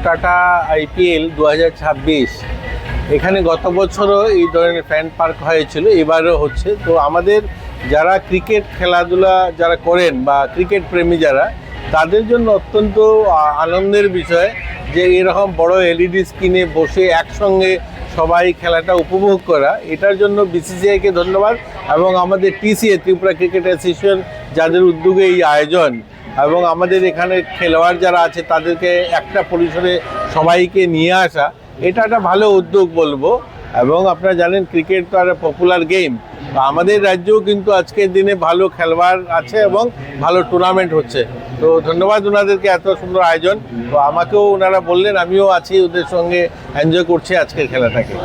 Tata IPL 2026 এখানে গত বছরও এই ধরনের ফ্যান পার্ক হয়েছিল, এবারও হচ্ছে। তো আমাদের যারা ক্রিকেট খেলাধুলা যারা করেন বা ক্রিকেট প্রেমী যারা, তাদের জন্য অত্যন্ত আনন্দের বিষয় যে এরকম বড় LED স্ক্রিনে বসে একসঙ্গে সবাই খেলাটা উপভোগ করা। এটার জন্য BCCIকে ধন্যবাদ এবং আমাদের TCA ত্রিপুরা ক্রিকেট অ্যাসোসিয়েশন যাদের উদ্যোগে এই আয়োজন, এবং আমাদের এখানে খেলোয়াড় যারা আছে তাদেরকে একটা পরিসরে সবাইকে নিয়ে আসা, এটা একটা ভালো উদ্যোগ বলবো। এবং আপনারা জানেন ক্রিকেট তো একটা পপুলার গেম, আমাদের রাজ্যেও কিন্তু আজকের দিনে ভালো খেলোয়াড় আছে এবং ভালো টুর্নামেন্ট হচ্ছে। তো ধন্যবাদ ওনাদেরকে, এত সুন্দর আয়োজন। তো আমাকেও ওনারা বললেন, আমিও আছি ওদের সঙ্গে, এনজয় করছি আজকের খেলাটাকে।